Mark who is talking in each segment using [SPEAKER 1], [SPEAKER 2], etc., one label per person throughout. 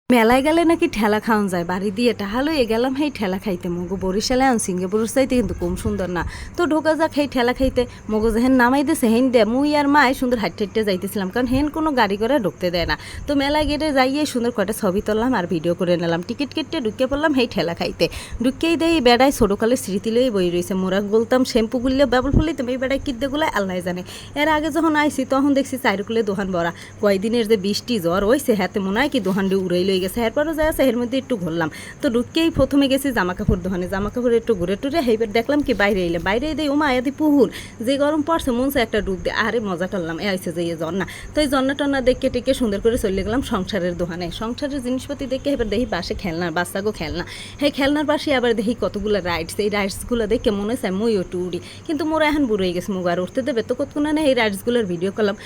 [SPEAKER 1] মেলায় গেলে নাকি ঠেলা খাওয়ান যায় বাড়ি দিয়ে টাহালো গেলাম হেই ঠেলা খাইতে মগো বরিশালে আন সিঙ্গাপুরের চাইতে কিন্তু কম সুন্দর না তো ঢোকা যাক হেই ঠেলা খাইতে মগো যেহেন নামাই দিছে হেন দে মুই আর মায় সুন্দর হাইটে হাইটে যাইতেছিলাম কারণ হেন কোনো গাড়ি করে ঢুকতে দেয় না। তো মেলায় গেটে যাইয়ে সুন্দর কয়টা ছবি তুললাম আর ভিডিও করে নিলাম। টিকিট কেটে ঢুকে পড়লাম হেই ঠেলা খাইতে। ঢুকেই দেই বেড়ায় ছোটোকালের স্মৃতি লই বই রয়েছে মোরা বলতাম শ্যাম্পু গুললে বাবল ফুলিতাম এই বেড়ায় কিদ্দেগুলো আল্লাহ জানে। এর আগে যখন আইসি তখন দেখছি চাইরকুলে দোহান ভরা কয়দিনের যে বৃষ্টি জ্বর হয়েছে হাতে মনে হয় কি দোহানটি উড়াই লই গেছে। এরপরও যায় এর মধ্যে একটু ঘুরলাম। তো ঢুকেই প্রথমে গেছি জামা কাপড় দোকানে জামা কাপড় একটু ঘুরে টুরে এইবার দেখলাম কি বাইরে এলাম বাইরে দেয় ওমা আয়াদি পুহুর যে গরম পড়ছে মনসে একটা ডুব দিয়ে আরে মজা করলাম আইসে যে ঝর্ণা। তো এই ঝর্ণা টন্না দেখে টেকে সুন্দর করে চলে গেলাম সংসারের দোকানে। সংসারের জিনিসপাতি দেখে এবার দেখি পাশে খেলনার বাচ্চাগো খেলনা হ্যাঁ খেলনার পাশে আবার দেখি কতগুলো রাইডস এই রাইডসগুলো দেখে মনে চায় মই একটু উড়ি কিন্তু মোরা এখন বুড়ো হয়ে গেছে মুগ আর উঠতে দেবে তো কতক্ষণ না এই রাইডসগুলোর ভিডিও করলাম।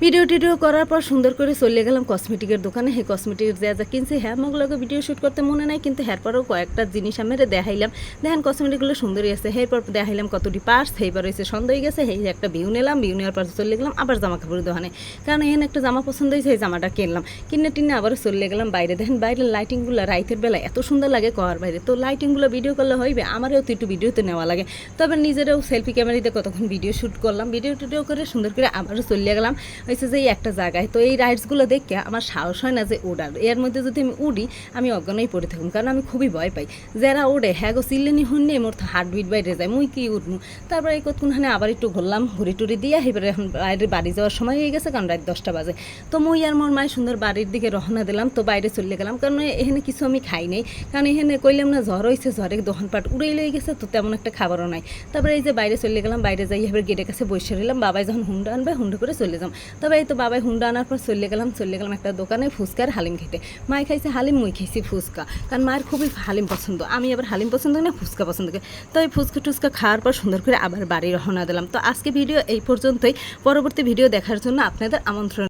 [SPEAKER 1] ভিডিও টিডিও করার পর সুন্দর করে চলে গেলাম কসমেটিকের দোকানে। সেই কসমেটিকের যা যা কিনছি হ্যাঁ মোগুলোকে ভিডিও শ্যুট করতে মনে নাই কিন্তু এরপরেও কয়েকটা জিনিস আমি দেখাইলাম। দেখেন কসমেটিকগুলো সুন্দরই আছে। এরপর দেখাইলাম কতটি পার্স সেইবার হয়েছে সন্ধ্যা হয়ে গেছে সেই একটা ভিউ নিলাম। ভিউ নেওয়ার পর চলে গেলাম আবার জামা কাপড়ের দোকানে কারণ এখানে একটা জামা পছন্দ হয়েছে এই জামাটা কিনলাম। কিনে টিনে আবারও চলে গেলাম বাইরে। দেখেন বাইরের লাইটিংগুলো রাইতের বেলা এত সুন্দর লাগে কর বাইরে। তো লাইটিংগুলো ভিডিও করলে হইবে আমারও তো একটু ভিডিওতে নেওয়া লাগে। তবে নিজেরাও সেলফি ক্যামেরাতে কতক্ষণ ভিডিও শ্যুট করলাম। ভিডিও টিডিও করে সুন্দর করে আবারও চলে গেলাম হয়েছে যে একটা জায়গায়। তো এই রাইডসগুলো দেখে আমার সাহস হয় না যে ওড়ার এর মধ্যে যদি আমি উড়ি আমি অজ্ঞানই পড়ে থাকুন কারণ আমি খুবই ভয় পাই। যারা ওড়ে হ্যাঁ গো চিল্লেনি শুননি মোর হার্ট বিট বাইরে যায় মুই কি উঠবো। তারপরে এই কতক্ষণখানে আবার একটু ঘুরলাম ঘুরি টুরি দিয়ে এবারে এখন বাইরে বাড়ি যাওয়ার সময় হয়ে গেছে কারণ রাত 10টা বাজে। তো মুই আর মোর মায়ের সুন্দর বাড়ির দিকে রওনা দিলাম। তো বাইরে চলে গেলাম কারণ এখানে কিছু আমি খাই নাই কারণ এখানে কইলাম না জ্বর হয়েছে জ্বরে দোকানপাট উড়েই লয়ে গেছে তো তেমন একটা খাবারও নাই। তারপরে এই যে বাইরে চলে গেলাম বাইরে যাই এবার গেটের কাছে বসে রইলাম বাবাই যখন হুন্ডা আনবে হুন্ডা করে চলে যাম। তবে এই তো বাবাই হুন্ডা আনার পর চলে গেলাম একটা দোকানে ফুচকার হালিম খেতে। মায় খাইছে হালিম মুই খাইছি ফুচকা কারণ মায়ের খুবই হালিম পছন্দ আমি আবার হালিম পছন্দ না ফুচকা পছন্দ করি। তো এই ফুচকা টুচকা খাওয়ার পর সুন্দর করে আবার বাড়ি রওনা দিলাম। তো আজকে ভিডিও এই পর্যন্তই। পরবর্তী ভিডিও দেখার জন্য আপনাদের আমন্ত্রণ।